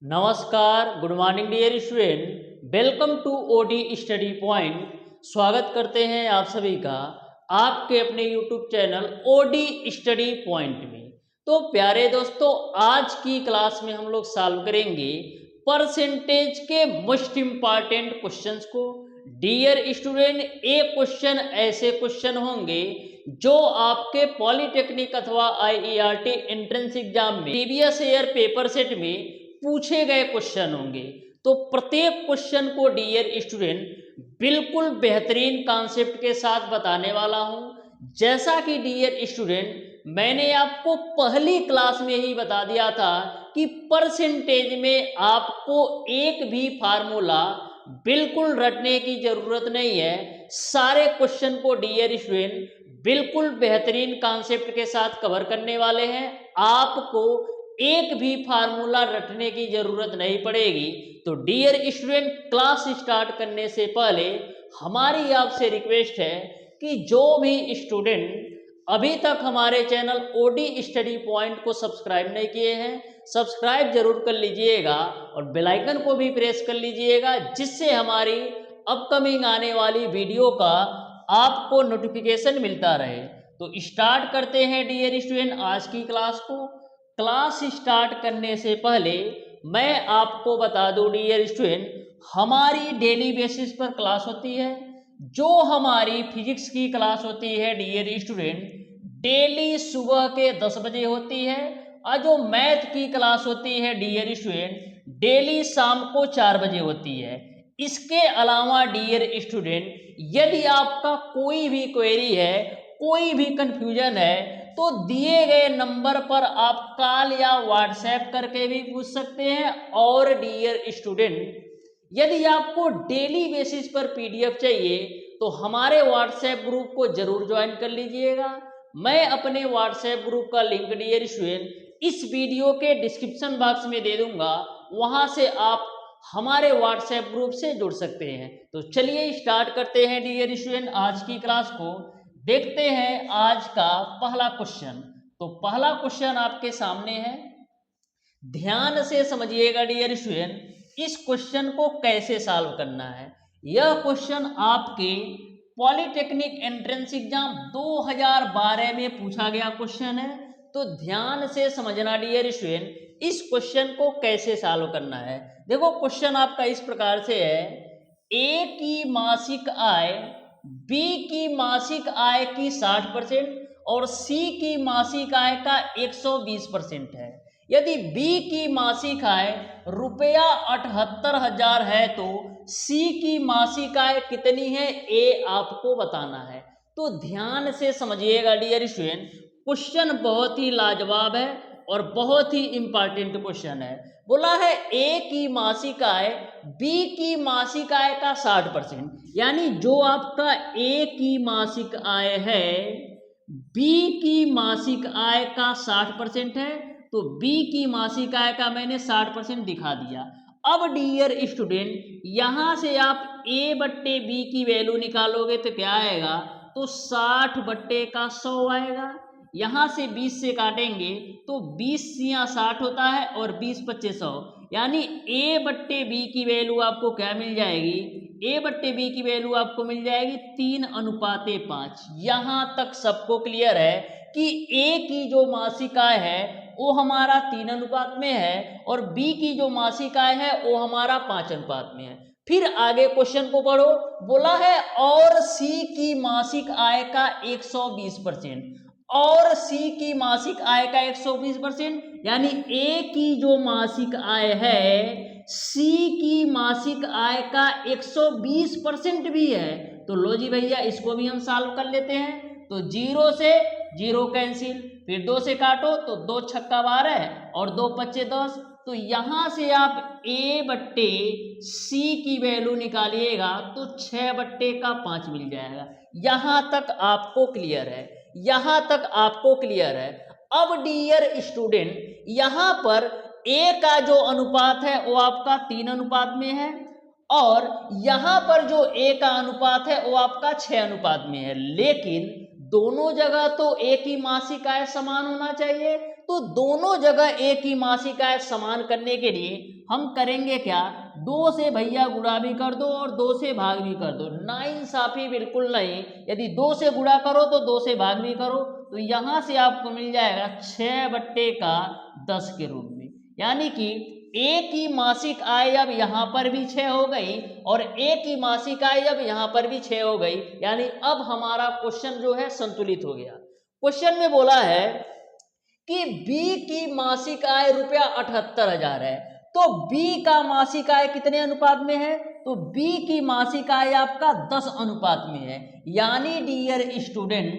नमस्कार, good morning dear student. Welcome to OD study point. स्वागत करते हैं आप सभी का आपके अपने YouTube channel OD study point में। तो प्यारे दोस्तों, आज की क्लास में हम लोग सॉल्व करेंगे परसेंटेज के मोस्ट इम्पॉर्टेंट क्वेश्चंस को। डियर स्टूडेंट, एक क्वेश्चन ऐसे क्वेश्चन होंगे जो आपके पॉलिटेक्निक अथवा आईईआरटी एंट्रेंस एग्जाम में प्रीवियस ईयर पेपर सेट में पूछे गए क्वेश्चन होंगे। तो प्रत्येक क्वेश्चन को डियर स्टूडेंट बिल्कुल बेहतरीन कॉन्सेप्ट के साथ बताने वाला हूं। जैसा कि डियर स्टूडेंट मैंने आपको पहली क्लास में ही बता दिया था कि परसेंटेज में आपको एक भी फार्मूला बिल्कुल रटने की जरूरत नहीं है। सारे क्वेश्चन को डियर स्टूडेंट बिल्कुल बेहतरीन कॉन्सेप्ट के साथ कवर करने वाले हैं। आपको एक भी फार्मूला रटने की जरूरत नहीं पड़ेगी। तो डियर स्टूडेंट, क्लास स्टार्ट करने से पहले हमारी आपसे रिक्वेस्ट है कि जो भी स्टूडेंट अभी तक हमारे चैनल ओडी स्टडी पॉइंट को सब्सक्राइब नहीं किए हैं, सब्सक्राइब जरूर कर लीजिएगा और बेल आइकन को भी प्रेस कर लीजिएगा, जिससे हमारी अपकमिंग आने वाली वीडियो का आपको नोटिफिकेशन मिलता रहे। तो स्टार्ट करते हैं डियर स्टूडेंट आज की क्लास को। क्लास स्टार्ट करने से पहले मैं आपको बता दूं डियर स्टूडेंट, हमारी डेली बेसिस पर क्लास होती है। जो हमारी फिजिक्स की क्लास होती है डियर स्टूडेंट, डेली सुबह के 10 बजे होती है। और जो मैथ की क्लास होती है डियर स्टूडेंट, डेली शाम को 4 बजे होती है। इसके अलावा डियर स्टूडेंट, यदि आपका कोई भी क्वेरी है, कोई भी कंफ्यूजन है, तो दिए गए नंबर पर आप कॉल या व्हाट्सएप करके भी पूछ सकते हैं। और डियर स्टूडेंट, यदि आपको डेली बेसिस पर पीडीएफ चाहिए तो हमारे व्हाट्सएप ग्रुप को जरूर ज्वाइन कर लीजिएगा। मैं अपने व्हाट्सएप ग्रुप का लिंक डियर स्टूडेंट इस वीडियो के डिस्क्रिप्शन बॉक्स में दे दूंगा, वहां से आप हमारे व्हाट्सएप ग्रुप से जुड़ सकते हैं। तो चलिए स्टार्ट करते हैं डियर स्टूडेंट आज की क्लास को। देखते हैं आज का पहला क्वेश्चन। तो पहला क्वेश्चन आपके सामने है, ध्यान से समझिएगा डियर स्टूडेंट, इस क्वेश्चन को कैसे सॉल्व करना है। यह क्वेश्चन आपके पॉलिटेक्निक एंट्रेंस एग्जाम 2012 में पूछा गया क्वेश्चन है। तो ध्यान से समझना डियर स्टूडेंट, इस क्वेश्चन को कैसे सॉल्व करना है। देखो, क्वेश्चन आपका इस प्रकार से है, ए की मासिक आय बी की मासिक आय की 60% और सी की मासिक आय का 120% है। यदि बी की मासिक आय रुपया 78,000 है तो सी की मासिक आय कितनी है, ए आपको बताना है। तो ध्यान से समझिएगा डियर स्टूडेंट, क्वेश्चन बहुत ही लाजवाब है और बहुत ही इंपॉर्टेंट क्वेश्चन है। बोला है ए की मासिक आय बी की मासिक आय का 60%, यानी जो आपका ए की मासिक आय है बी की मासिक आय का 60% है, तो बी की मासिक आय का मैंने 60% दिखा दिया। अब डियर स्टूडेंट, यहां से आप ए बट्टे बी की वैल्यू निकालोगे तो क्या आएगा, तो 60 बट्टे का 100 आएगा। यहां से 20 से काटेंगे तो 20 सिया 60 होता है और 20 पच्चे 100, यानी ए बट्टे बी की वैल्यू आपको क्या मिल जाएगी, ए बट्टे बी की वैल्यू आपको मिल जाएगी 3:5। यहां तक सबको क्लियर है कि ए की जो मासिक आय है वो हमारा 3 अनुपात में है और बी की जो मासिक आय है वो हमारा 5 अनुपात में है। फिर आगे क्वेश्चन को पढ़ो। बोला है और सी की मासिक आय का 120%, और सी की मासिक आय का 120%, यानी ए की जो मासिक आय है सी की मासिक आय का 120% भी है। तो लो जी भैया, इसको भी हम सॉल्व कर लेते हैं। तो 0 से 0 कैंसिल, फिर 2 से काटो तो 2 छक्का 12 और 2 पच्चे 10। तो यहां से आप ए बट्टे सी की वैल्यू निकालिएगा तो 6 बट्टे का 5 मिल जाएगा। यहां तक आपको क्लियर है, यहां तक आपको क्लियर है। अब डियर स्टूडेंट, यहां पर ए का जो अनुपात है वो आपका 3 अनुपात में है और यहां पर जो ए का अनुपात है वो आपका 6 अनुपात में है। लेकिन दोनों जगह तो ए की मासिक आय समान होना चाहिए। तो दोनों जगह एक ही मासिक आय समान करने के लिए हम करेंगे क्या, 2 से भैया गुणा भी कर दो और 2 से भाग भी कर दो। नाइंसाफी बिल्कुल नहीं, यदि 2 से गुणा करो तो 2 से भाग भी करो, तो यहाँ से आपको मिल जाएगा 6/10 के रूप में। यानी कि एक ही मासिक आय अब यहाँ पर भी 6 हो गई और एक ही मासिक आय अब यहाँ पर भी 6 हो गई। यानी अब हमारा क्वेश्चन जो है संतुलित हो गया। क्वेश्चन में बोला है कि बी की मासिक आय रुपया 78,000 है, तो बी का मासिक आय कितने अनुपात में है, तो बी की मासिक आय आपका 10 अनुपात में है। यानी डियर स्टूडेंट,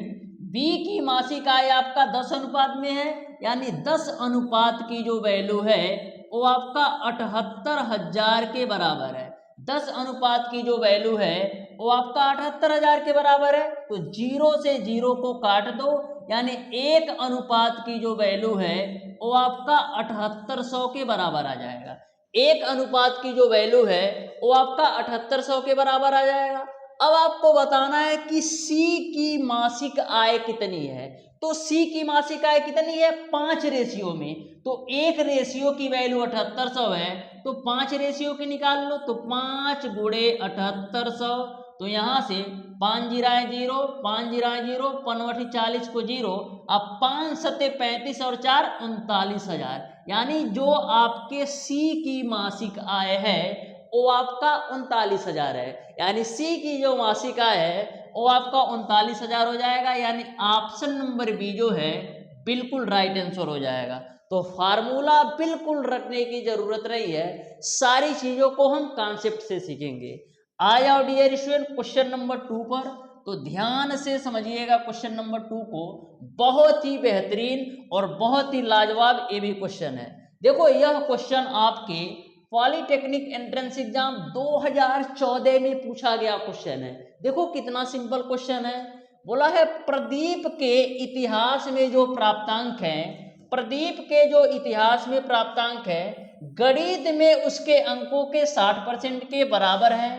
बी की मासिक आय आपका 10 अनुपात में है, यानी 10 अनुपात की जो वैल्यू है वो आपका 78,000 के बराबर है। 10 अनुपात की जो वैल्यू है वो आपका 78,000 के बराबर है। तो 0 से 0 को काट दो, यानी 1 अनुपात की जो वैल्यू है वो आपका 7800 के बराबर आ जाएगा। 1 अनुपात की जो वैल्यू है वो आपका 7800 के बराबर आ जाएगा। अब आपको बताना है कि सी की मासिक आय कितनी है। तो सी की मासिक आय कितनी है, 5 रेशियो में। तो 1 रेशियो की वैल्यू 7800 है, तो 5 रेशियो की निकाल लो, तो 5 गुणे 7800। तो यहाँ से 5 जीराएं 0, 5 जीराएं 0, 5 40 को 0, अब 5 सत्ते 35 और 4 39,000। यानी जो आपके सी की मासिक आय है वो आपका 39,000 है। यानी सी की जो मासिक आय है वो आपका 39,000 हो जाएगा। यानी ऑप्शन नंबर बी जो है बिल्कुल राइट आंसर हो जाएगा। तो फार्मूला बिल्कुल रखने की जरूरत नहीं है, सारी चीजों को हम कॉन्सेप्ट से सीखेंगे। आ जाओ डियर स्टूडेंट क्वेश्चन नंबर 2 पर। तो ध्यान से समझिएगा क्वेश्चन नंबर 2 को, बहुत ही बेहतरीन और बहुत ही लाजवाब ये भी क्वेश्चन है। देखो यह क्वेश्चन आपके पॉलिटेक्निक एंट्रेंस एग्जाम 2014 में पूछा गया क्वेश्चन है। देखो कितना सिंपल क्वेश्चन है। बोला है प्रदीप के इतिहास में जो प्राप्तांक है, प्रदीप के जो इतिहास में प्राप्तांक है गणित में उसके अंकों के 60% के बराबर है,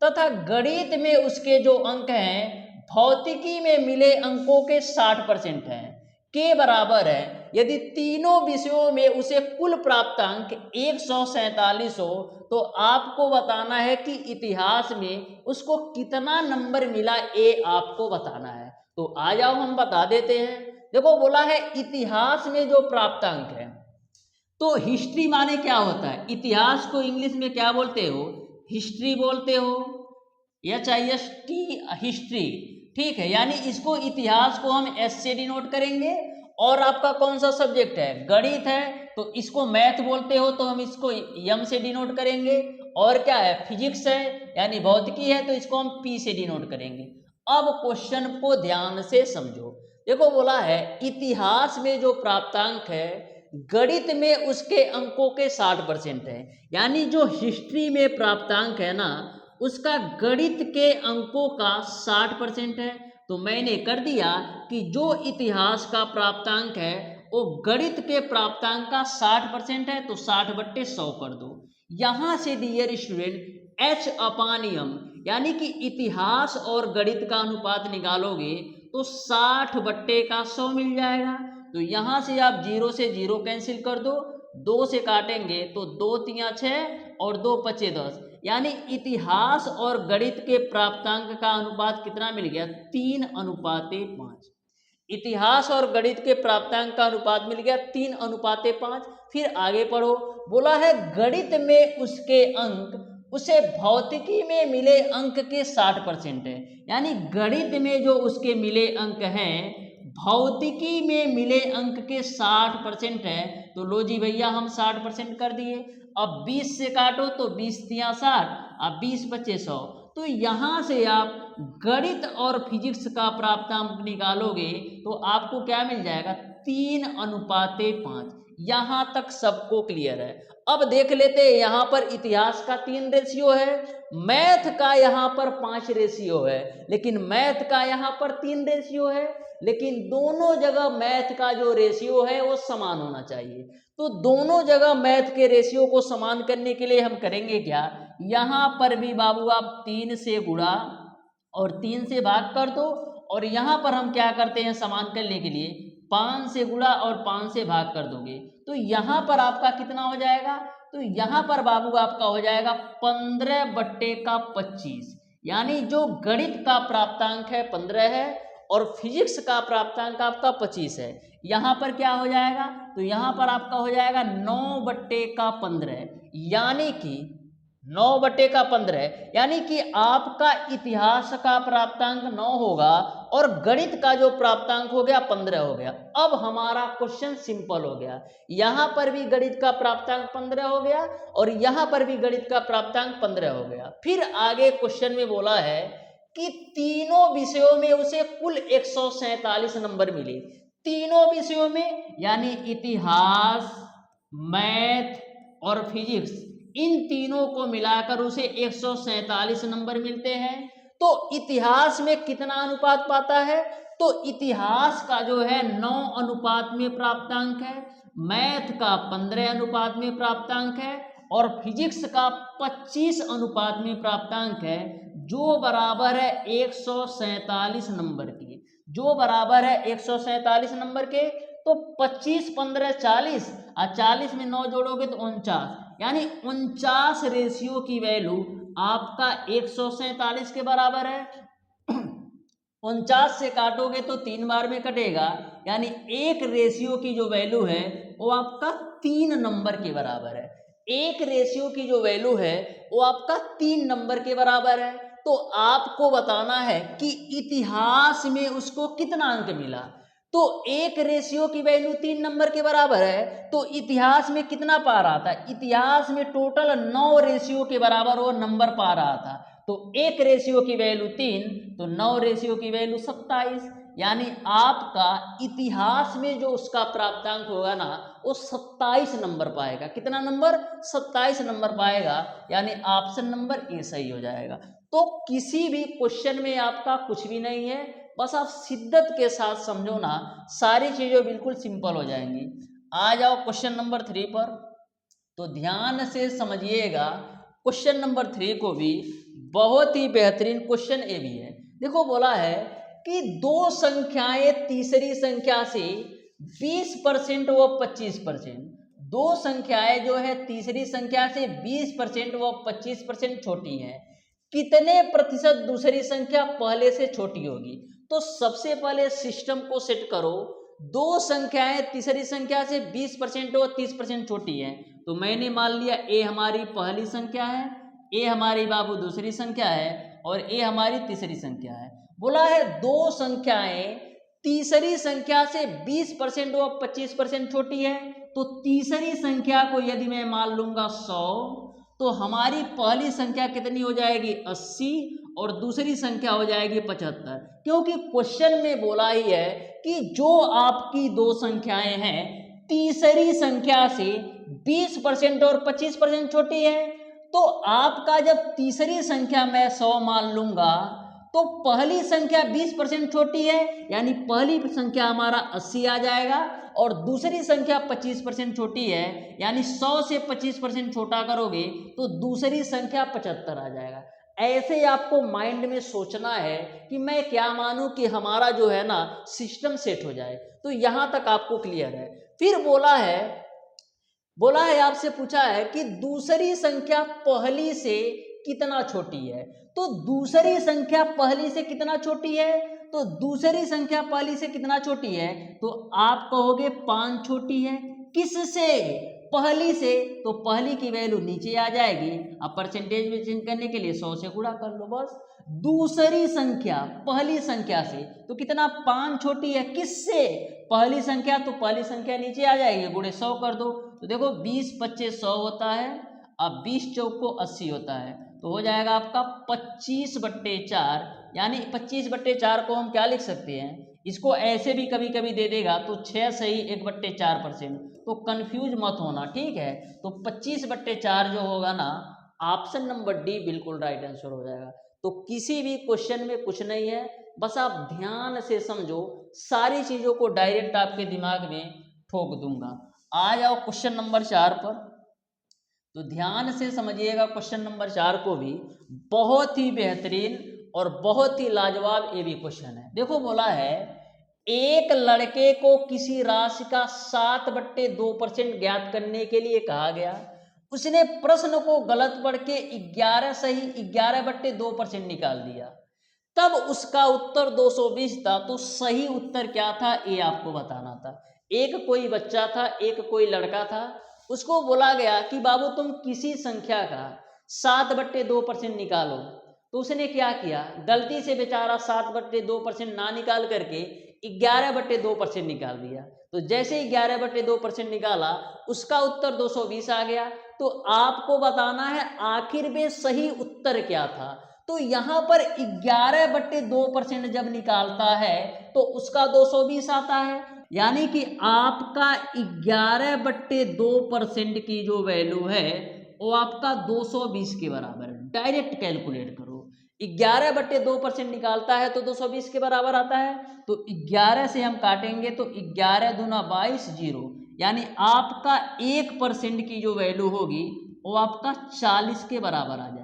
तथा गणित में उसके जो अंक हैं भौतिकी में मिले अंकों के 60% हैं के बराबर है। यदि तीनों विषयों में उसे कुल प्राप्तांक 147 हो, तो आपको बताना है कि इतिहास में उसको कितना नंबर मिला, ये आपको बताना है। तो आ जाओ हम बता देते हैं। देखो बोला है इतिहास में जो प्राप्तांक है, तो हिस्ट्री माने क्या होता है, इतिहास को इंग्लिश में क्या बोलते हो, हिस्ट्री बोलते हो, HIST हिस्ट्री, ठीक है। यानी इसको इतिहास को हम एस से डिनोट करेंगे। और आपका कौन सा सब्जेक्ट है, गणित है, तो इसको मैथ बोलते हो तो हम इसको एम से डिनोट करेंगे। और क्या है, फिजिक्स है यानी भौतिकी है, तो इसको हम पी से डिनोट करेंगे। अब क्वेश्चन को ध्यान से समझो। देखो बोला है इतिहास में जो प्राप्तांक है गणित में उसके अंकों के 60% है। यानी जो हिस्ट्री में प्राप्तांक है ना उसका गणित के अंकों का 60% है। तो मैंने कर दिया कि जो इतिहास का प्राप्तांक है वो गणित के प्राप्तांक का 60% है, तो 60/100 कर दो। यहां से डियर स्टूडेंट H/M यानी कि इतिहास और गणित का अनुपात निकालोगे तो 60/100 मिल जाएगा। तो यहां से आप 0 से 0 कैंसिल कर दो, 2 से काटेंगे तो 2 तिया 6 और 2 पचे 10। यानी इतिहास और गणित के प्राप्तांक का अनुपात कितना मिल गया, 3:5। इतिहास और गणित के प्राप्तांक का अनुपात मिल गया 3:5। फिर आगे पढ़ो, बोला है गणित में उसके अंक उसे भौतिकी में मिले अंक के 60% है। यानी गणित में जो उसके मिले अंक हैं भौतिकी में मिले अंक के 60% है। तो लो जी भैया हम 60% कर दिए। अब 20 से काटो तो 20 तिया 60, अब 20 बचे 100। तो यहां से आप गणित और फिजिक्स का प्राप्तांक निकालोगे तो आपको क्या मिल जाएगा, 3:5। यहां तक सबको क्लियर है। अब देख लेते हैं यहां पर इतिहास का 3 रेशियो है, मैथ का यहां पर 5 रेशियो है, लेकिन मैथ का यहां पर 3 रेशियो है। लेकिन दोनों जगह मैथ का जो रेशियो है वो समान होना चाहिए। तो दोनों जगह मैथ के रेशियो को समान करने के लिए हम करेंगे क्या, यहां पर भी बाबू आप 3 से गुणा और 3 से भाग कर दो। और यहां पर हम क्या करते हैं समान करने के लिए 5 से गुणा और 5 से भाग कर दोगे तो यहाँ पर आपका कितना हो जाएगा, तो यहाँ पर बाबू आपका हो जाएगा 15/25, यानी जो गणित का प्राप्तांक है 15 है और फिजिक्स का प्राप्तांक आपका 25 है। यहाँ पर क्या हो जाएगा, तो यहाँ पर आपका हो जाएगा 9/15, यानी कि 9/15, यानी कि आपका इतिहास का प्राप्तांक 9 होगा और गणित का जो प्राप्तांक हो गया 15 हो गया। अब हमारा क्वेश्चन सिंपल हो गया, यहां पर भी गणित का प्राप्तांक 15 हो गया और यहां पर भी गणित का प्राप्तांक 15 हो गया। फिर आगे क्वेश्चन में बोला है कि तीनों विषयों में उसे कुल 147 नंबर मिले, तीनों विषयों में, यानी इतिहास, मैथ और फिजिक्स, इन तीनों को मिलाकर उसे 147 नंबर मिलते हैं। तो इतिहास में कितना अनुपात पाता है, तो इतिहास का जो है 9 अनुपात में प्राप्तांक है, मैथ का 15 अनुपात में प्राप्तांक है और फिजिक्स का 25 अनुपात में प्राप्तांक है, जो बराबर है 147 नंबर के, जो बराबर है 147 नंबर के। तो 25, 15, 40 और 40 में 9 जोड़ोगे तो 49, यानी 49 रेशियो की वैल्यू आपका 147 के बराबर है। 49 से काटोगे तो 3 बार में कटेगा, यानी एक रेशियो की जो वैल्यू है वो आपका 3 नंबर के बराबर है। एक रेशियो की जो वैल्यू है वो आपका 3 नंबर के बराबर है। तो आपको बताना है कि इतिहास में उसको कितना अंक मिला, तो एक रेशियो की वैल्यू 3 नंबर के बराबर है, तो इतिहास में कितना पा रहा था, इतिहास में टोटल 9 रेशियो के बराबर वो नंबर पा रहा था। तो एक रेशियो की वैल्यू 3, तो 9 रेशियो की वैल्यू 27, यानी आपका इतिहास में जो उसका प्राप्तांक होगा ना वो 27 नंबर पाएगा। कितना नंबर, 27 नंबर पाएगा, यानी ऑप्शन नंबर ए सही हो जाएगा। तो किसी भी क्वेश्चन में आपका कुछ भी नहीं है, बस आप शिद्दत के साथ समझो ना, सारी चीजें बिल्कुल सिंपल हो जाएंगी। आ जाओ क्वेश्चन नंबर 3 पर, तो ध्यान से समझिएगा क्वेश्चन नंबर 3 को भी, बहुत ही बेहतरीन क्वेश्चन ये भी है। देखो बोला है कि दो संख्याएं तीसरी संख्या से 20% व 25%, दो संख्याएं जो है तीसरी संख्या से 20% व 25% छोटी है, कितने प्रतिशत दूसरी संख्या पहले से छोटी होगी। तो सबसे पहले सिस्टम को सेट करो, दो संख्याएं तीसरी संख्या से 20% और 30% छोटी है, तो मैंने मान लिया ए हमारी पहली संख्या है, ए हमारी बाबू दूसरी संख्या है और ए हमारी तीसरी संख्या है। बोला है दो संख्याएं तीसरी संख्या से 20% और 25% छोटी है, तो तीसरी संख्या को यदि मैं मान लूंगा 100, तो हमारी पहली संख्या कितनी हो जाएगी 80 और दूसरी संख्या हो जाएगी 75, क्योंकि क्वेश्चन में बोला ही है कि जो आपकी दो संख्याएं हैं तीसरी संख्या से 20% और 25% छोटी है, तो आपका जब तीसरी संख्या मैं 100 मान लूंगा तो पहली संख्या 20% छोटी है, यानी पहली संख्या हमारा 80 आ जाएगा और दूसरी संख्या 25% छोटी है, यानी 100 से 25% छोटा करोगे तो दूसरी संख्या 75 आ जाएगा। ऐसे आपको माइंड में सोचना है कि मैं क्या मानूं कि हमारा जो है ना सिस्टम सेट हो जाए। तो यहां तक आपको क्लियर है। फिर बोला है आपसे पूछा है कि दूसरी संख्या पहली से कितना छोटी है, तो दूसरी संख्या पहली से कितना छोटी है, तो दूसरी संख्या पहली से कितना छोटी है, तो आप कहोगे 5 छोटी है। किससे, पहली से, तो पहली की वैल्यू नीचे आ जाएगी, अब परसेंटेज में चेंज करने के लिए 100 से गुणा कर लो बस। दूसरी संख्या पहली संख्या से तो कितना 5 छोटी है, किससे, पहली संख्या, तो पहली संख्या नीचे आ जाएगी, गुणे 100 कर दो, तो देखो 20 25 100 होता है, अब 20 चौक को 80 होता है, तो हो जाएगा आपका 25/4, यानी 25/4 को हम क्या लिख सकते हैं, इसको ऐसे भी कभी कभी दे देगा तो 6 सही 1/4%, तो कंफ्यूज मत होना, ठीक है। तो 25/4 जो होगा ना, ऑप्शन नंबर डी बिल्कुल राइट आंसर हो जाएगा। तो किसी भी क्वेश्चन में कुछ नहीं है, बस आप ध्यान से समझो, सारी चीजों को डायरेक्ट आपके दिमाग में ठोक दूंगा। आ जाओ क्वेश्चन नंबर 4 पर, तो ध्यान से समझिएगा क्वेश्चन नंबर 4 को भी, बहुत ही बेहतरीन और बहुत ही लाजवाब ये भी क्वेश्चन है। देखो बोला है एक लड़के को किसी राशि का 7/2% ज्ञात करने के लिए कहा गया। उसने प्रश्न को गलत पढ़ के 11 सही 11/2% निकाल दिया। तब उसका उत्तर 220 था। तो सही उत्तर क्या था ये आपको बताना था। एक कोई बच्चा था, एक कोई लड़का था, उसको बोला गया कि बाबू तुम किसी संख्या का 7/2% निकालो। तो उसने क्या किया, गलती से बेचारा 7/2% ना निकाल करके 11/2% निकाल दिया। तो जैसे ही 11/2% निकाला उसका उत्तर 220 आ गया। तो आपको बताना है आखिर में सही उत्तर क्या था। तो यहां पर 11/2% जब निकालता है तो उसका 220 आता है, यानी कि आपका 11/2% की जो वैल्यू है वो आपका 220 के बराबर है। डायरेक्ट कैलकुलेट करो, 11/2% निकालता है तो 220 के बराबर आता है। तो 11 से हम काटेंगे तो 11 दूना 22 0, यानी आपका 1% की जो वैल्यू होगी वो आपका 40 के बराबर आ जाएगी।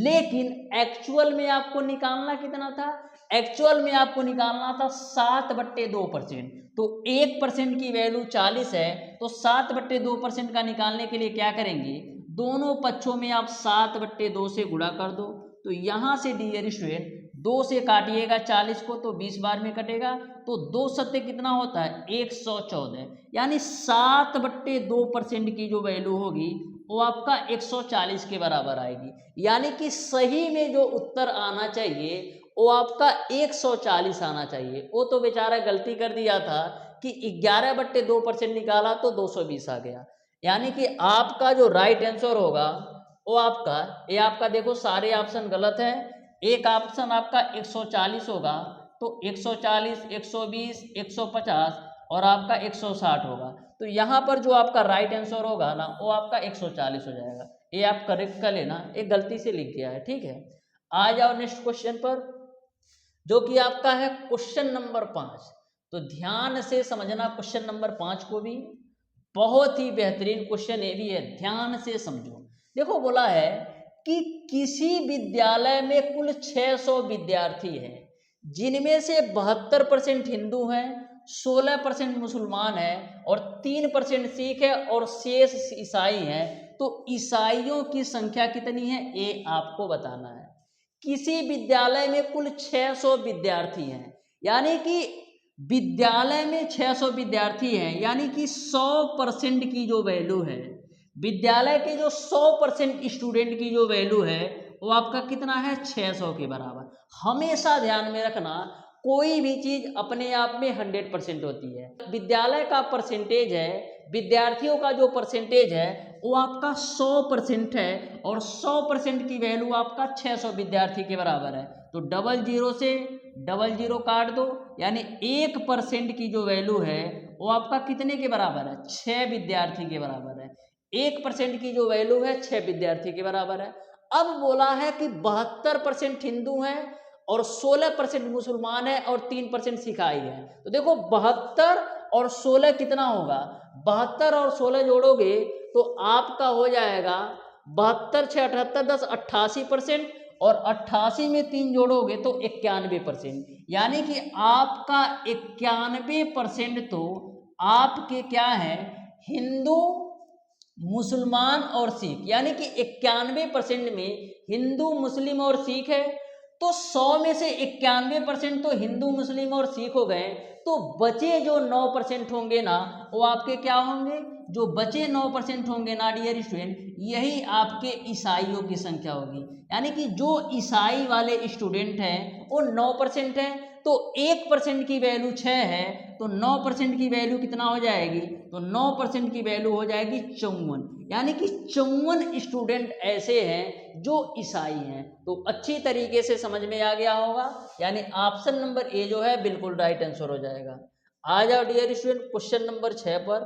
लेकिन एक्चुअल में आपको निकालना कितना था, एक्चुअल में आपको निकालना था 7/2%। तो 1% की वैल्यू 40 है, तो 7/2% का निकालने के लिए क्या करेंगे, दोनों पक्षों में आप 7/2 से गुणा कर दो। तो यहां से डियर स्टूडेंट 2 से काटिएगा 40 को तो 20 बार में कटेगा, तो 2 सत्ते कितना होता है 114, यानी 7/2% की जो वैल्यू होगी वो आपका 140 के बराबर आएगी। यानी कि सही में जो उत्तर आना चाहिए वो आपका 140 आना चाहिए। वो तो बेचारा गलती कर दिया था कि 11/2% निकाला तो 220 आ गया। यानी कि आपका जो राइट आंसर होगा वो आपका, ये आपका देखो सारे ऑप्शन गलत है। एक ऑप्शन आपका 140 होगा, तो 140, 120, 150 और आपका 160 होगा। तो यहाँ पर जो आपका राइट आंसर होगा ना वो आपका 140 हो जाएगा। ये आप करेक्ट कर लेना, एक गलती से लिख गया है, ठीक है। आ जाओ नेक्स्ट क्वेश्चन पर, जो कि आपका है क्वेश्चन नंबर 5। तो ध्यान से समझना क्वेश्चन नंबर 5 को भी, बहुत ही बेहतरीन क्वेश्चन ये भी है, ध्यान से समझो। देखो बोला है कि किसी विद्यालय में कुल 600 विद्यार्थी हैं, जिनमें से 72% हिंदू हैं, 16% मुसलमान हैं और 3% सिख है और शेष ईसाई हैं। तो ईसाइयों की संख्या कितनी है ये आपको बताना है। किसी विद्यालय में कुल 600 विद्यार्थी हैं, यानी कि विद्यालय में 600 विद्यार्थी हैं, यानी कि 100% की जो वैल्यू है, विद्यालय के जो 100% स्टूडेंट की जो वैल्यू है वो आपका कितना है 600 के बराबर। हमेशा ध्यान में रखना कोई भी चीज अपने आप में 100% होती है। विद्यालय का परसेंटेज है, विद्यार्थियों का जो परसेंटेज है वो आपका 100% है और 100% की वैल्यू आपका 600 विद्यार्थी के बराबर है। तो 00 से 00 काट दो, यानी 1% की जो वैल्यू है वो आपका कितने के बराबर है 6 विद्यार्थी के बराबर है। 1% की जो वैल्यू है 6 विद्यार्थी के बराबर है। अब बोला है कि 72% हिंदू हैं और 16% मुसलमान है और 3% सिखाई है। तो देखो 72 और 16 कितना होगा, 72 और 16 जोड़ोगे तो आपका हो जाएगा 72 6 78 10 88%, और 88 में 3 जोड़ोगे तो 91%, यानी कि आपका 91% तो आपके क्या है हिंदू मुसलमान और सिख, यानी कि 91% में हिंदू मुस्लिम और सिख है। तो 100 में से 91% तो हिंदू मुस्लिम और सिख हो गए, तो बचे जो 9% होंगे ना वो आपके क्या होंगे, जो बचे 9% होंगे ना डियर स्टूडेंट, यही आपके ईसाइयों की संख्या होगी। यानी कि जो ईसाई वाले स्टूडेंट हैं वो 9% है, तो 1% की वैल्यू 6 है, तो 9% की वैल्यू कितना हो जाएगी, तो 9% की वैल्यू हो जाएगी 54, यानी कि 54 स्टूडेंट ऐसे हैं जो ईसाई हैं। तो अच्छी तरीके से समझ में आ गया होगा, यानी ऑप्शन नंबर ए जो है बिल्कुल राइट आंसर हो जाएगा। आ जाओ डियर स्टूडेंट क्वेश्चन नंबर 6 पर।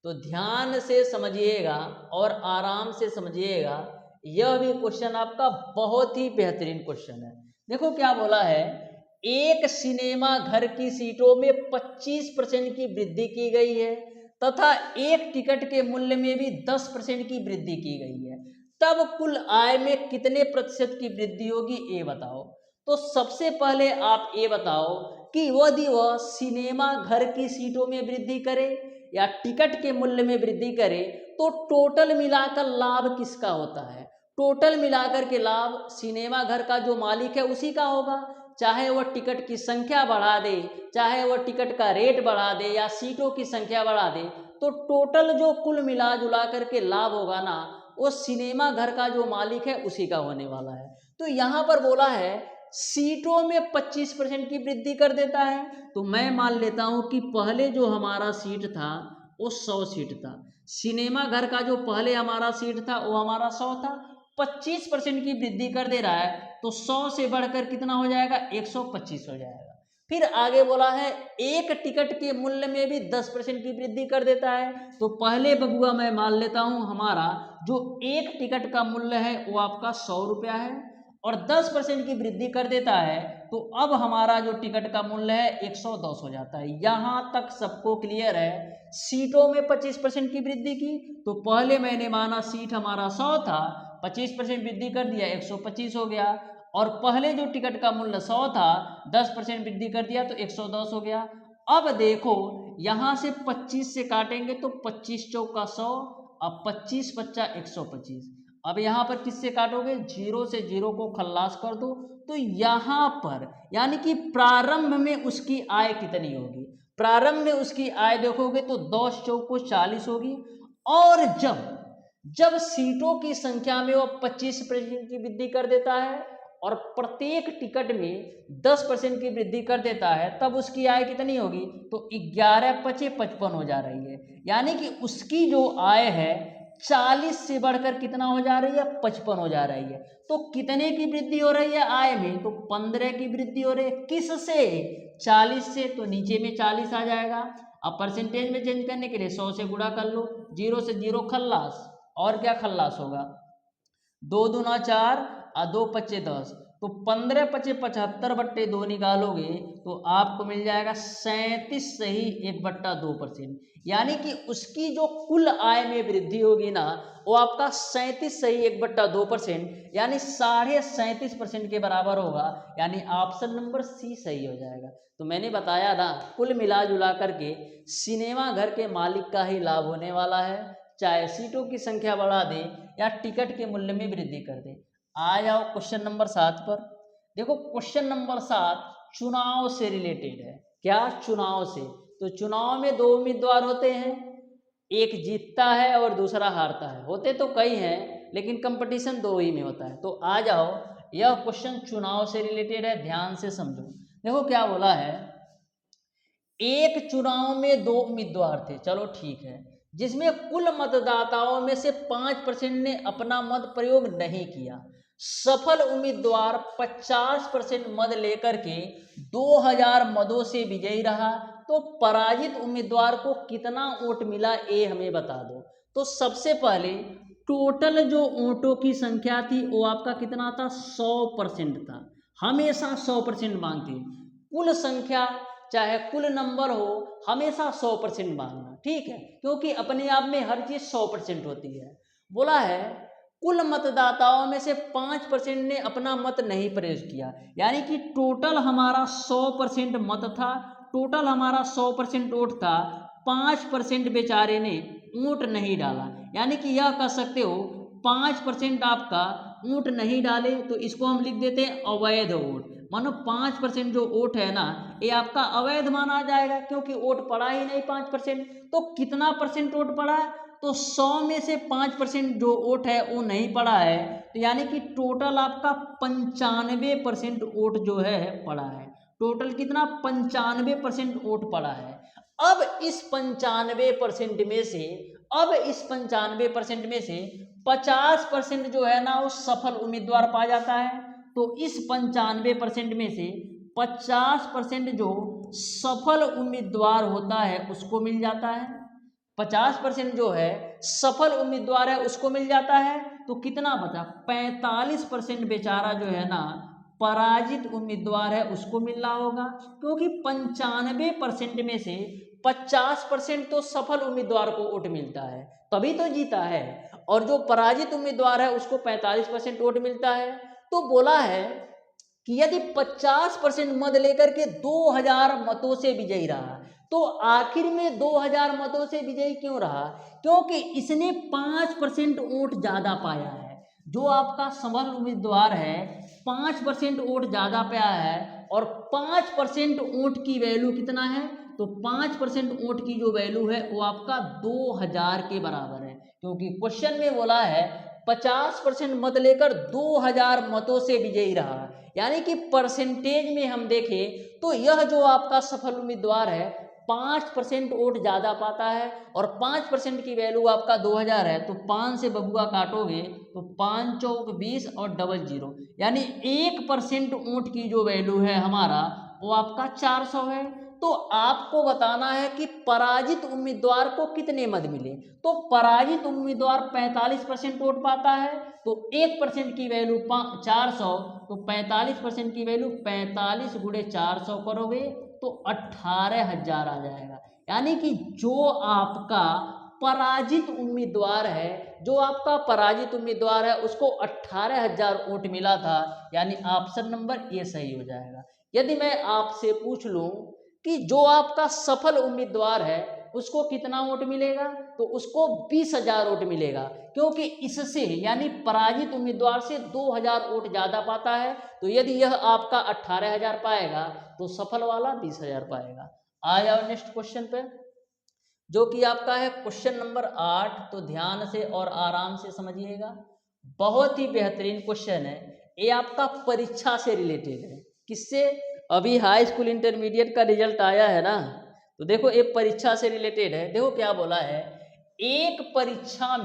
तो ध्यान से समझिएगा और आराम से समझिएगा, यह भी क्वेश्चन आपका बहुत ही बेहतरीन क्वेश्चन है। देखो क्या बोला है, एक सिनेमा घर की सीटों में 25% की वृद्धि की गई है तथा एक टिकट के मूल्य में भी 10% की वृद्धि की गई है, तब कुल आय में कितने प्रतिशत की वृद्धि होगी ये बताओ। तो सबसे पहले आप ये बताओ कि यदि वह सिनेमा घर की सीटों में वृद्धि करे या टिकट के मूल्य में वृद्धि करे तो टोटल मिलाकर लाभ किसका होता है? टोटल मिलाकर के लाभ सिनेमा घर का जो मालिक है उसी का होगा। चाहे वह टिकट की संख्या बढ़ा दे, चाहे वह टिकट का रेट बढ़ा दे या सीटों की संख्या बढ़ा दे, तो टोटल जो कुल मिला जुला करके लाभ होगा ना, वो सिनेमा घर का जो मालिक है उसी का होने वाला है। तो यहाँ पर बोला है सीटों में 25% की वृद्धि कर देता है। तो मैं मान लेता हूँ कि पहले जो हमारा सीट था वो 100 सीट था। सिनेमा घर का जो पहले हमारा सीट था वो हमारा 100 था, 25% की वृद्धि कर दे रहा है तो 100 से बढ़कर कितना हो जाएगा? 125 हो जाएगा। फिर आगे बोला है एक टिकट के मूल्य में भी 10% की वृद्धि कर देता है। तो पहले बबुआ मैं मान लेता हूं हमारा जो एक टिकट का मूल्य है वो आपका 100 रुपया है और 10% की वृद्धि कर देता है तो अब हमारा जो टिकट का मूल्य है 110 हो जाता है। यहां तक सबको क्लियर है? सीटों में 25% की वृद्धि की, तो पहले मैंने माना सीट हमारा 100 था, 25% वृद्धि कर दिया 125 हो गया, और पहले जो टिकट का मूल्य 100 था 10% वृद्धि कर दिया तो 110 हो गया। अब देखो यहां से 25 से काटेंगे तो 25 चौका 100, अब 25 पच्चा 125। अब यहाँ पर किससे काटोगे? 0 से 0 को खल्लास कर दो तो यहाँ पर यानी कि प्रारंभ में उसकी आय कितनी होगी? प्रारंभ में उसकी आय देखोगे तो 10 चौको 40 होगी, और जब सीटों की संख्या में वो 25% की वृद्धि कर देता है और प्रत्येक टिकट में 10% की वृद्धि कर देता है तब उसकी आय कितनी होगी? तो 11 पचे 55 हो जा रही है। यानी कि उसकी जो आय है 40 से बढ़कर कितना हो जा रही है? 55 हो जा रही है। तो कितने की वृद्धि हो रही है आय में? तो 15 की वृद्धि हो रही है। किससे? 40 से। तो नीचे में 40 आ जाएगा। अब परसेंटेज में चेंज करने के लिए 100 से गुणा कर लो, 0 से 0 खल्लास, और क्या खल्लास होगा? 2 दूना 4 और 2 पच्चे 10, तो 15 पचे 75 बट्टे 2 निकालोगे तो आपको मिल जाएगा 37 सही 1/2%। यानी कि उसकी जो कुल आय में वृद्धि होगी ना वो आपका 37 सही 1/2% यानी 37.5% के बराबर होगा। यानी ऑप्शन नंबर सी सही हो जाएगा। तो मैंने बताया ना कुल मिला जुला करके सिनेमा घर के मालिक का ही लाभ होने वाला है, चाहे सीटों की संख्या बढ़ा दे या टिकट के मूल्य में वृद्धि कर दे। आ जाओ क्वेश्चन नंबर 7 पर। देखो क्वेश्चन नंबर 7 चुनाव से रिलेटेड है। क्या? चुनाव से। तो चुनाव में 2 उम्मीदवार होते हैं, एक जीतता है और दूसरा हारता है। होते तो कई हैं लेकिन कंपटीशन 2 ही में होता है। तो आ जाओ, यह क्वेश्चन चुनाव से रिलेटेड है, ध्यान से समझो। देखो क्या बोला है, एक चुनाव में 2 उम्मीदवार थे, चलो ठीक है, जिसमें कुल मतदाताओं में से 5% ने अपना मत प्रयोग नहीं किया। सफल उम्मीदवार 50% मत लेकर के 2000 मतों से विजयी रहा। तो पराजित उम्मीदवार को कितना वोट मिला ये हमें बता दो। तो सबसे पहले टोटल जो वोटों की संख्या थी वो आपका कितना था? 100% था। हमेशा 100% मांगते, कुल संख्या चाहे कुल नंबर हो हमेशा 100% मांगना, ठीक है, क्योंकि अपने आप में हर चीज 100% होती है। बोला है कुल मतदाताओं में से 5% ने अपना मत नहीं प्रयोग किया, यानी कि टोटल हमारा 100% मत था, टोटल हमारा 100% वोट था, 5% बेचारे ने वोट नहीं डाला। यानी कि यह कह सकते हो 5% आपका वोट नहीं डाले तो इसको हम लिख देते हैं अवैध वोट। मानो 5% जो वोट है ना ये आपका अवैध माना जाएगा क्योंकि वोट पड़ा ही नहीं 5%। तो कितना परसेंट वोट पड़ा है? तो 100 में से 5% जो वोट है वो नहीं पड़ा है, तो यानी कि टोटल आपका 95% वोट जो है पड़ा है। टोटल कितना? 95% वोट पड़ा है। अब इस 95% में से 50% जो है ना वो सफल उम्मीदवार पा जाता है। तो इस 95% में से 50% जो सफल उम्मीदवार होता है उसको मिल जाता है। 50% जो है सफल उम्मीदवार है उसको मिल जाता है। तो कितना बचा? 45% बेचारा जो है ना पराजित उम्मीदवार है उसको मिल रहा होगा, क्योंकि 95% में से 50% तो सफल उम्मीदवार को वोट मिलता है तभी तो जीता है, और जो पराजित उम्मीदवार है उसको 45% वोट मिलता है। तो बोला है कि यदि 50% मत लेकर के 2000 मतों से विजयी रहा, तो आखिर में 2000 मतों से विजयी क्यों रहा? क्योंकि इसने 5% वोट ज़्यादा पाया है। जो आपका सबल उम्मीदवार है 5% वोट ज़्यादा पाया है, और 5% वोट की वैल्यू कितना है? तो 5% वोट की जो वैल्यू है वो आपका 2000 के बराबर है, क्योंकि क्वेश्चन में बोला है 50% मत लेकर 2000 मतों से विजयी रहा। यानी कि परसेंटेज में हम देखें तो यह जो आपका सफल उम्मीदवार है 5% वोट ज़्यादा पाता है, और 5% की वैल्यू आपका 2000 है, तो 5 से बबुआ काटोगे तो 5 चौक 20 और डबल 0, यानी 1% वोट की जो वैल्यू है हमारा वो आपका 400 है। तो आपको बताना है कि पराजित उम्मीदवार को कितने मत मिले। तो पराजित उम्मीदवार 45% वोट पाता है, तो 1% की वैल्यू 400, तो 45% की वैल्यू 45 गुणे 400 करोगे तो 18,000 आ जाएगा। यानी कि जो आपका पराजित उम्मीदवार है, जो आपका पराजित उम्मीदवार है उसको 18,000 वोट मिला था, यानी ऑप्शन नंबर ए सही हो जाएगा। यदि मैं आपसे पूछ लूं कि जो आपका सफल उम्मीदवार है उसको कितना वोट मिलेगा, तो उसको 20,000 वोट मिलेगा, क्योंकि इससे यानी पराजित उम्मीदवार से 2000 वोट ज़्यादा पाता है। तो यदि यह आपका 18,000 पाएगा तो सफल वाला 20,000 पाएगा। आ जाओ नेक्स्ट क्वेश्चन पे, जो कि आपका है क्वेश्चन नंबर 8। तो ध्यान से और आराम से समझिएगा, बहुत ही बेहतरीन क्वेश्चन है। ये आपका परीक्षा से रिलेटेड है। किससे? अभी हाई स्कूल इंटरमीडिएट का रिजल्ट आया है ना, तो देखो ये परीक्षा से रिलेटेड है। देखो क्या बोला है, एक परीक्षा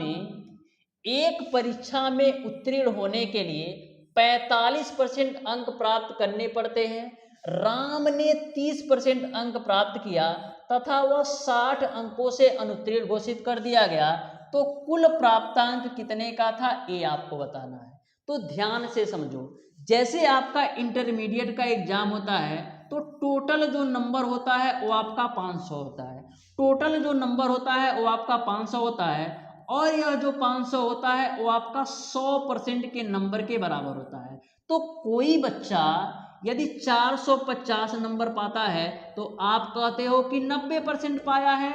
में उत्तीर्ण होने के लिए 45% अंक प्राप्त करने पड़ते हैं। राम ने 30% अंक प्राप्त किया तथा वह 60 अंकों से अनुत्तीर्ण घोषित कर दिया गया, तो कुल प्राप्तांक कितने का था, ये आपको बताना है। तो ध्यान से समझो, जैसे आपका इंटरमीडिएट का एग्जाम होता है तो टोटल जो नंबर होता है वो आपका 500 होता है। टोटल जो नंबर होता है वो आपका 500 होता है, और यह जो 500 होता है वो आपका 100% के नंबर के बराबर होता है। तो कोई बच्चा यदि 450 नंबर पाता है तो आप कहते हो कि 90% पाया है,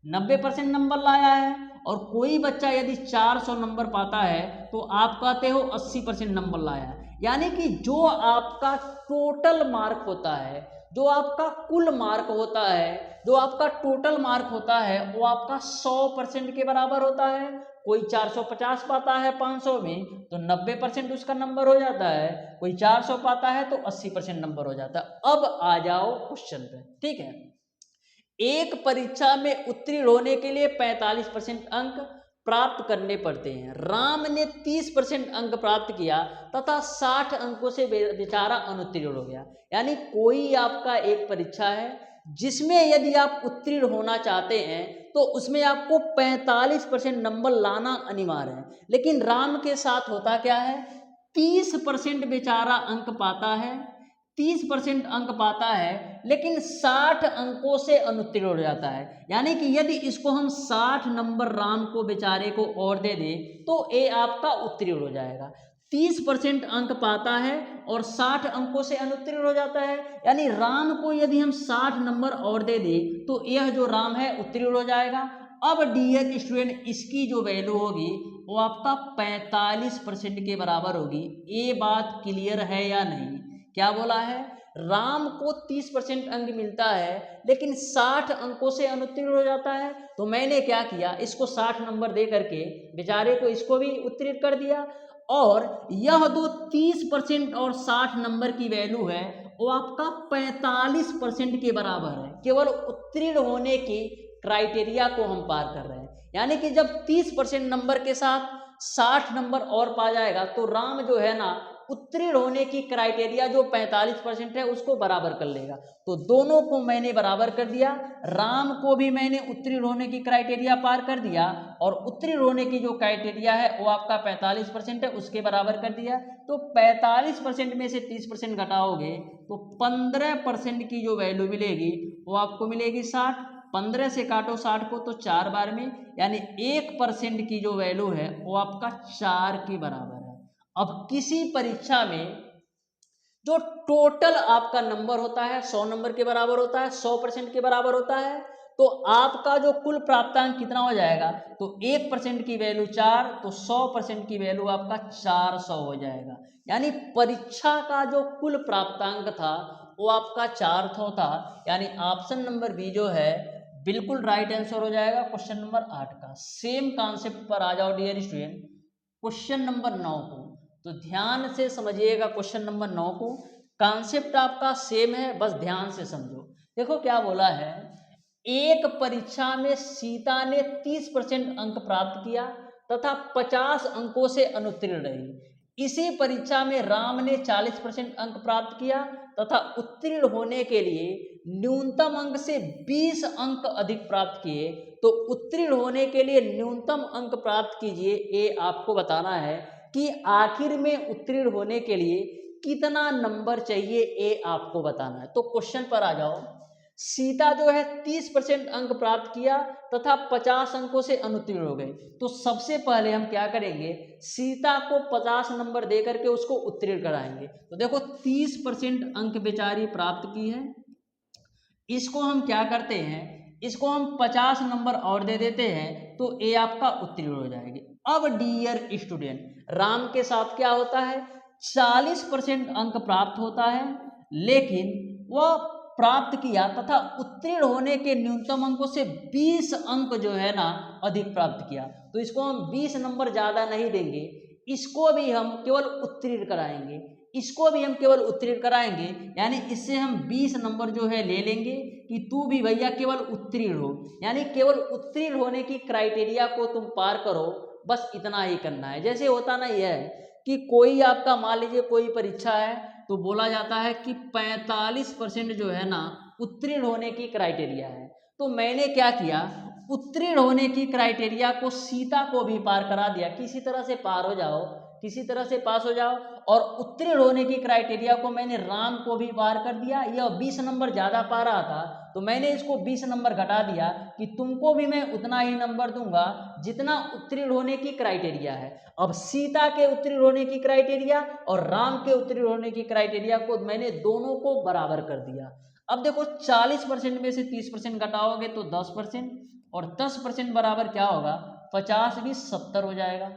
90% नंबर लाया है। और कोई बच्चा यदि 400 नंबर पाता है तो आप कहते हो 80% नंबर लाया है। यानी कि जो आपका टोटल मार्क होता है, जो आपका कुल मार्क होता है, जो आपका टोटल मार्क होता है वो आपका 100% के बराबर होता है। कोई 450 पाता है 500 में तो 90% उसका नंबर हो जाता है, कोई 400 पाता है तो 80% नंबर हो जाता है। अब आ जाओ क्वेश्चन पे, ठीक है। एक परीक्षा में उत्तीर्ण होने के लिए 45% अंक प्राप्त करने पड़ते हैं। राम ने 30% अंक प्राप्त किया तथा 60 अंकों से बेचारा अनुत्तीर्ण हो गया। यानी कोई आपका एक परीक्षा है जिसमें यदि आप उत्तीर्ण होना चाहते हैं तो उसमें आपको 45% नंबर लाना अनिवार्य है। लेकिन राम के साथ होता क्या है, 30% बेचारा अंक पाता है, 30% अंक पाता है, लेकिन 60 अंकों से अनुत्तीर्ण हो जाता है। यानी कि यदि इसको हम 60 नंबर राम को बेचारे को और दे दें तो ये आपका उत्तीर्ण हो जाएगा। 30% अंक पाता है और 60 अंकों से अनुत्तीर्ण हो जाता है। यानी राम को यदि हम 60 नंबर और दे दें तो यह जो राम है उत्तीर्ण हो जाएगा। अब डियर स्टूडेंट, इसकी जो वैल्यू होगी वो आपका 45% के बराबर होगी। ये बात क्लियर है या नहीं? क्या बोला है, राम को 30% अंक मिलता है लेकिन 60 अंकों से अनुत्तीर्ण हो जाता है। तो मैंने क्या किया, इसको 60 नंबर दे करके बेचारे को इसको भी उत्तीर्ण कर दिया। और यह दो 30% और 60 नंबर की वैल्यू है वो आपका 45% के बराबर है। केवल उत्तीर्ण होने की क्राइटेरिया को हम पार कर रहे हैं। यानी कि जब 30% नंबर के साथ 60 नंबर और पा जाएगा तो राम जो है ना उत्तीर्ण होने की क्राइटेरिया जो 45% है उसको बराबर कर लेगा। तो दोनों को मैंने बराबर कर दिया, राम को भी मैंने उत्तीर्ण होने की क्राइटेरिया पार कर दिया, और उत्तीर्ण होने की जो क्राइटेरिया है वो आपका 45% है उसके बराबर कर दिया। तो 45% में से 30% घटाओगे तो 15% की जो वैल्यू मिलेगी वो आपको मिलेगी 60। 15 से काटो 60 को तो 4 बार में, यानी 1% की जो वैल्यू है वो आपका 4 के बराबर है। अब किसी परीक्षा में जो टोटल आपका नंबर होता है 100 नंबर के बराबर होता है, 100% के बराबर होता है, तो आपका जो कुल प्राप्तांक कितना हो जाएगा, तो 1% की वैल्यू 4, तो 100% की वैल्यू आपका 400 हो जाएगा। यानी परीक्षा का जो कुल प्राप्तांक था वो आपका 400 था। यानी ऑप्शन नंबर बी जो है बिल्कुल राइट आंसर हो जाएगा क्वेश्चन नंबर 8 का। सेम कॉन्सेप्ट पर आ जाओ डियर स्टूडेंट, क्वेश्चन नंबर 9 को तो ध्यान से समझिएगा। क्वेश्चन नंबर 9 को कॉन्सेप्ट आपका सेम है, बस ध्यान से समझो। देखो क्या बोला है, एक परीक्षा में सीता ने 30% अंक प्राप्त किया तथा 50 अंकों से अनुत्तीर्ण रही। इसी परीक्षा में राम ने 40% अंक प्राप्त किया तथा उत्तीर्ण होने के लिए न्यूनतम अंक से 20 अंक अधिक प्राप्त किए। तो उत्तीर्ण होने के लिए न्यूनतम अंक प्राप्त कीजिए, ये आपको बताना है कि आखिर में उत्तीर्ण होने के लिए कितना नंबर चाहिए, ये आपको बताना है। तो क्वेश्चन पर आ जाओ। सीता जो है 30% अंक प्राप्त किया तथा 50 अंकों से अनुत्तीर्ण हो गए। तो सबसे पहले हम क्या करेंगे, सीता को 50 नंबर दे करके उसको उत्तीर्ण कराएंगे। तो देखो 30% अंक बेचारी प्राप्त की है, इसको हम क्या करते हैं, इसको हम 50 नंबर और दे देते हैं, तो ये आपका उत्तीर्ण हो जाएगी। अब डियर स्टूडेंट, राम के साथ क्या होता है, 40% अंक प्राप्त होता है, लेकिन वह प्राप्त किया तथा उत्तीर्ण होने के न्यूनतम अंकों से 20 अंक जो है ना अधिक प्राप्त किया। तो इसको हम 20 नंबर ज़्यादा नहीं देंगे, इसको भी हम केवल उत्तीर्ण कराएंगे, इसको भी हम केवल उत्तीर्ण कराएंगे। यानी इससे हम 20 नंबर जो है ले लेंगे कि तू भी भैया केवल उत्तीर्ण हो। यानी केवल उत्तीर्ण होने की क्राइटेरिया को तुम पार करो, बस इतना ही करना है। जैसे होता ना यह है कि कोई आपका मान लीजिए कोई परीक्षा है तो बोला जाता है कि 45% जो है ना उत्तीर्ण होने की क्राइटेरिया है। तो मैंने क्या किया, उत्तीर्ण होने की क्राइटेरिया को सीता को भी पार करा दिया, किसी तरह से पार हो जाओ, किसी तरह से पास हो जाओ। और उत्तीर्ण होने की क्राइटेरिया को मैंने राम को भी पार कर दिया। यह 20 नंबर ज़्यादा पा रहा था तो मैंने इसको 20 नंबर घटा दिया कि तुमको भी मैं उतना ही नंबर दूंगा जितना उत्तीर्ण होने की क्राइटेरिया है। अब सीता के उत्तीर्ण होने की क्राइटेरिया और राम के उत्तीर्ण होने की क्राइटेरिया को मैंने दोनों को बराबर कर दिया। अब देखो 40% में से 30% घटाओगे तो 10%, और 10% बराबर क्या होगा, 50 भी 70 हो जाएगा।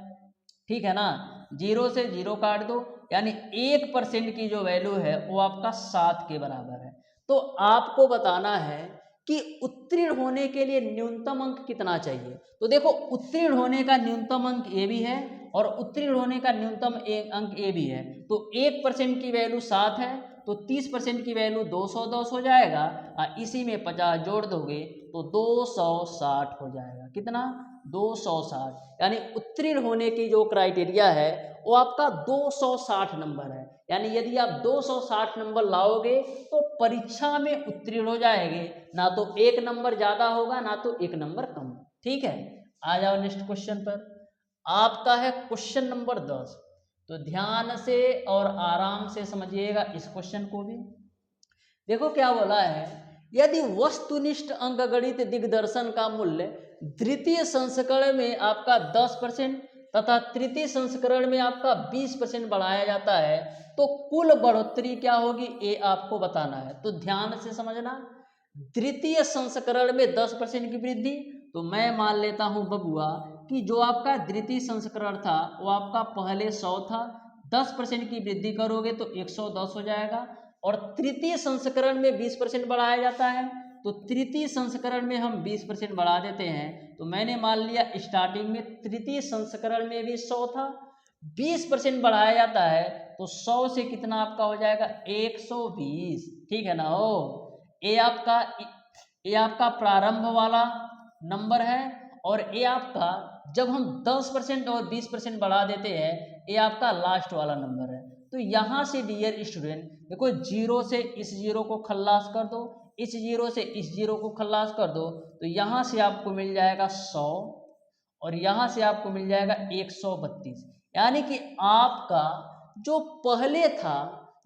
ठीक है ना, 0 से 0 काट दो, यानी 1% की जो वैल्यू है वो आपका 7 के बराबर है। तो आपको बताना है कि उत्तीर्ण होने के लिए न्यूनतम अंक कितना चाहिए। तो देखो उत्तीर्ण होने का न्यूनतम अंक ए भी है और उत्तीर्ण होने का न्यूनतम अंक ए भी है। तो 1% की वैल्यू 7 है, तो 30% की वैल्यू 210 हो जाएगा, और इसी में 50 जोड़ दोगे तो 260 हो जाएगा। कितना, 260। यानी उत्तीर्ण होने की जो क्राइटेरिया है वो आपका 260 नंबर है। यानी यदि आप 260 नंबर लाओगे तो परीक्षा में उत्तीर्ण हो जाएंगे, ना तो एक नंबर ज़्यादा होगा ना तो एक नंबर कम। ठीक है, आ जाओ नेक्स्ट क्वेश्चन पर। आपका है क्वेश्चन नंबर 10। तो ध्यान से और आराम से समझिएगा इस क्वेश्चन को भी। देखो क्या बोला है, यदि वस्तुनिष्ठ अंकगणित दिग्दर्शन का मूल्य द्वितीय संस्करण में आपका 10% तथा तृतीय संस्करण में आपका 20% बढ़ाया जाता है तो कुल बढ़ोतरी क्या होगी, ये आपको बताना है। तो ध्यान से समझना, द्वितीय संस्करण में 10% की वृद्धि, तो मैं मान लेता हूं बबुआ कि जो आपका द्वितीय संस्करण था वो आपका पहले 100 था, 10% की वृद्धि करोगे तो 110 हो जाएगा। और तृतीय संस्करण में 20% बढ़ाया जाता है, तो तृतीय संस्करण में हम 20% बढ़ा देते हैं। तो मैंने मान लिया स्टार्टिंग में तृतीय संस्करण में भी 100 था, 20% बढ़ाया जाता है तो 100 से कितना आपका हो जाएगा, 120। ठीक है ना, ये आपका प्रारंभ वाला नंबर है, और ये आपका जब हम 10% और 20% बढ़ा देते हैं ये आपका लास्ट वाला नंबर है। तो यहाँ से डियर स्टूडेंट देखो, जीरो से इस जीरो को खल्लास कर दो, इस जीरो से इस जीरो को खल्लास कर दो, तो यहाँ से आपको मिल जाएगा 100 और यहाँ से आपको मिल जाएगा 132। यानी कि आपका जो पहले था,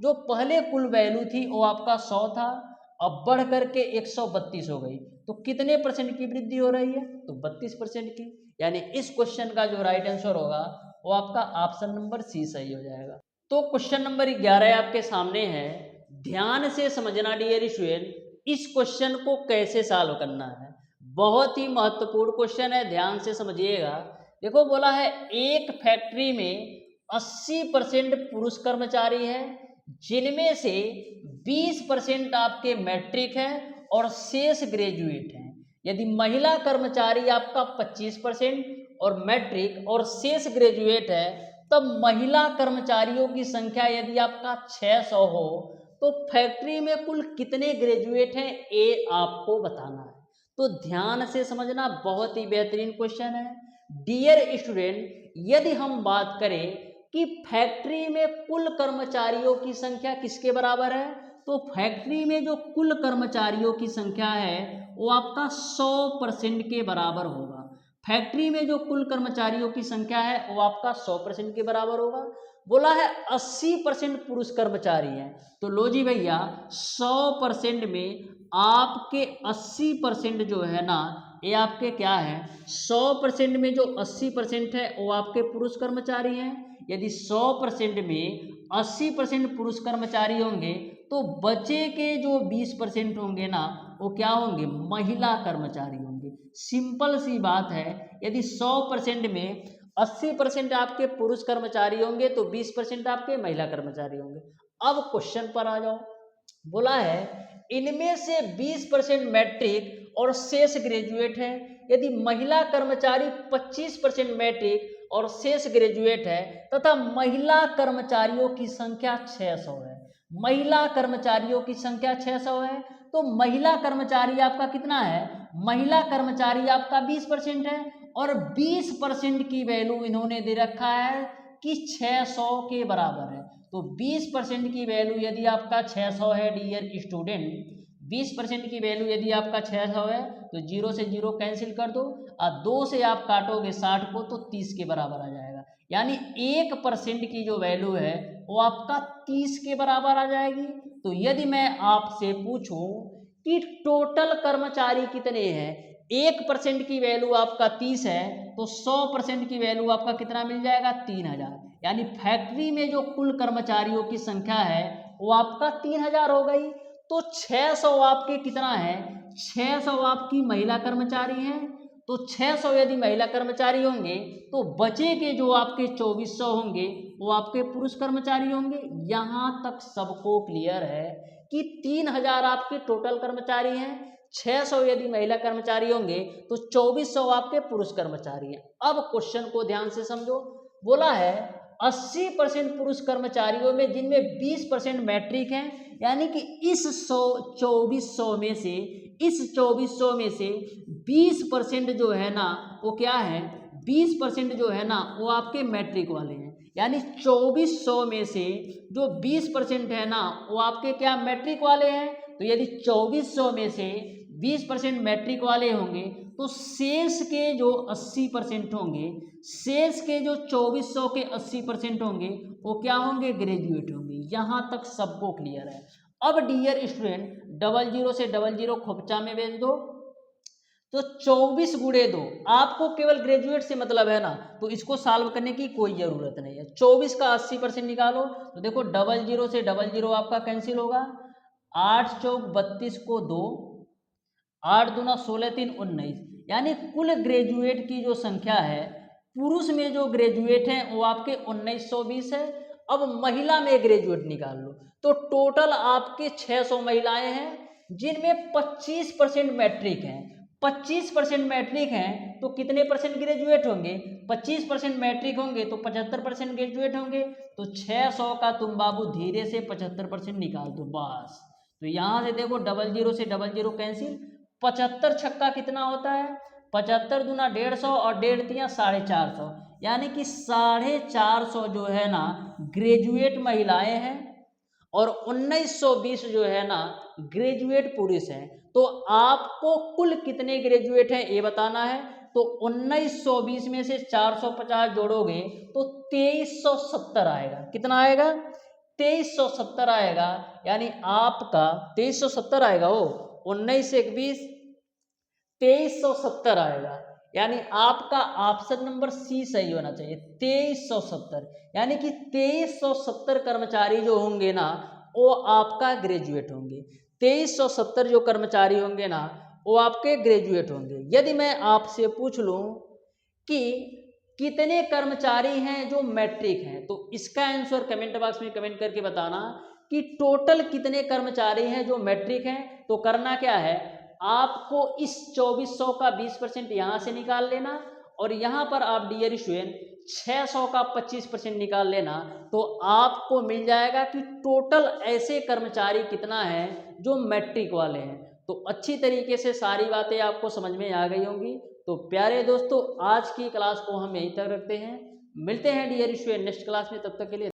जो पहले कुल वैल्यू थी वो आपका 100 था, अब बढ़ करके 132 हो गई। तो कितने परसेंट की वृद्धि हो रही है, तो 32% की। यानी इस क्वेश्चन का जो राइट आंसर होगा वो आपका ऑप्शन नंबर सी सही हो जाएगा। तो क्वेश्चन नंबर 11 आपके सामने है। ध्यान से समझना डियर स्टूडेंट, इस क्वेश्चन को कैसे सॉल्व करना है। बहुत ही महत्वपूर्ण क्वेश्चन है, ध्यान से समझिएगा। देखो बोला है एक फैक्ट्री में 80% पुरुष कर्मचारी हैं, जिनमें से 20% आपके मैट्रिक हैं और शेष ग्रेजुएट हैं। यदि महिला कर्मचारी आपका 25% और मैट्रिक और शेष ग्रेजुएट है, तब महिला कर्मचारियों की संख्या यदि आपका 600 हो तो फैक्ट्री में कुल कितने ग्रेजुएट हैं ये आपको बताना है। तो ध्यान से समझना, बहुत ही बेहतरीन क्वेश्चन है डियर स्टूडेंट। यदि हम बात करें कि फैक्ट्री में कुल कर्मचारियों की संख्या किसके बराबर है, तो फैक्ट्री में जो कुल कर्मचारियों की संख्या है वो आपका 100% के बराबर होगा। फैक्ट्री में जो कुल कर्मचारियों की संख्या है वो आपका 100% के बराबर होगा। बोला है 80% पुरुष कर्मचारी हैं, तो लो जी भैया 100% में आपके 80% जो है ना, ये आपके क्या है, 100% में जो 80% है वो आपके पुरुष कर्मचारी हैं। यदि 100% में 80% पुरुष कर्मचारी होंगे तो बचे के जो 20% होंगे ना, वो क्या होंगे, महिला कर्मचारी होंगे। सिंपल सी बात है, यदि 100% में 80% आपके पुरुष कर्मचारी होंगे तो 20% आपके महिला कर्मचारी होंगे। अब क्वेश्चन पर आ जाओ। बोला है इनमें से 20% मैट्रिक और शेष ग्रेजुएट है। यदि महिला कर्मचारी 25% मैट्रिक और शेष ग्रेजुएट है तथा महिला कर्मचारियों की संख्या 600 है, महिला कर्मचारियों की संख्या 600 है, तो महिला कर्मचारी आपका कितना है, महिला कर्मचारी आपका 20% है और 20% की वैल्यू इन्होंने दे रखा है कि 600 के बराबर है। तो 20% की वैल्यू यदि आपका 600 है डियर स्टूडेंट, 20% की वैल्यू यदि आपका 600 है तो 0 से 0 कैंसिल कर दो और 2 से आप काटोगे 60 को तो 30 के बराबर आ जाएगा। यानी 1% की जो वैल्यू है वो आपका 30 के बराबर आ जाएगी। तो यदि मैं आपसे पूछूं कि टोटल कर्मचारी कितने हैं, 1% की वैल्यू आपका 30 है तो 100% की वैल्यू आपका कितना मिल जाएगा, 3000। यानी फैक्ट्री में जो कुल कर्मचारियों की संख्या है वो आपका 3000 हो गई। तो 600 आपके कितना है, 600 आपकी महिला कर्मचारी हैं। तो 600 यदि महिला कर्मचारी होंगे तो बचे के जो आपके 2400 होंगे वो आपके पुरुष कर्मचारी होंगे। यहाँ तक सबको क्लियर है कि 3000 आपके टोटल कर्मचारी हैं, 600 यदि महिला कर्मचारी होंगे तो 2400 आपके पुरुष कर्मचारी हैं। अब क्वेश्चन को ध्यान से समझो। बोला है 80% पुरुष कर्मचारियों में जिनमें 20% मैट्रिक हैं, यानी कि इस 2400 में से, इस 2400 में से 20% जो है ना वो क्या है, 20% जो है ना वो आपके मैट्रिक वाले हैं। यानी 2400 में से जो 20% है ना वो आपके क्या, मैट्रिक वाले हैं। तो यदि 2400 में से 20% मैट्रिक वाले होंगे तो शेष के जो 80% होंगे, शेष के जो 2400 के 80% होंगे वो क्या होंगे, ग्रेजुएट होंगे। यहाँ तक सबको क्लियर है। अब डियर स्टूडेंट 00 से 00 खोपचा में भेज दो तो 24 गुणे 2, आपको केवल ग्रेजुएट से मतलब है ना, तो इसको सॉल्व करने की कोई जरूरत नहीं है। 24 का 80% निकालो तो देखो 00 से 00 आपका कैंसिल होगा, 8 चौक 32 को 2, 8 दूना 16 3 19, यानी कुल ग्रेजुएट की जो संख्या है, पुरुष में जो ग्रेजुएट हैं वो आपके 1920 है। अब महिला में ग्रेजुएट निकाल लो तो टोटल आपके 600 महिलाएं हैं जिनमें 25% मैट्रिक हैं। 25% मैट्रिक हैं तो कितने परसेंट ग्रेजुएट होंगे, 25% मैट्रिक होंगे तो 75% ग्रेजुएट होंगे। तो 600 का तुम बाबू धीरे से 75% निकाल दो बस। तो यहाँ से देखो 00 से 00 कैंसिल, 75 छक्का कितना होता है, 75 दूना 150 और 1.5 तियां 450, यानी कि 450 जो है ना ग्रेजुएट महिलाएं हैं और 1920 जो है ना ग्रेजुएट पुरुष हैं। तो आपको कुल कितने ग्रेजुएट हैं ये बताना है। तो 1920 में से 450 जोड़ोगे तो 2370 आएगा। कितना आएगा, 2370 आएगा। यानी आपका 2370 आएगा, वो 19 से 20 2370 आएगा। यानी आपका ऑप्शन नंबर सी सही होना चाहिए, 2370। यानी कि 2370 कर्मचारी जो होंगे ना वो आपका ग्रेजुएट होंगे। 2370 जो कर्मचारी होंगे ना वो आपके ग्रेजुएट होंगे। यदि मैं आपसे पूछ लूं कि कितने कर्मचारी हैं जो मैट्रिक हैं, तो इसका आंसर कमेंट बॉक्स में कमेंट करके बताना कि टोटल कितने कर्मचारी हैं जो मैट्रिक हैं। तो करना क्या है, आपको इस 2400 का 20% यहाँ से निकाल लेना और यहाँ पर आप डियर स्टूडेंट 600 का 25% निकाल लेना, तो आपको मिल जाएगा कि टोटल ऐसे कर्मचारी कितना है जो मैट्रिक वाले हैं। तो अच्छी तरीके से सारी बातें आपको समझ में आ गई होंगी। तो प्यारे दोस्तों, आज की क्लास को हम यहीं तक रखते हैं। मिलते हैं डियर स्टूडेंट नेक्स्ट क्लास में, तब तक के लिए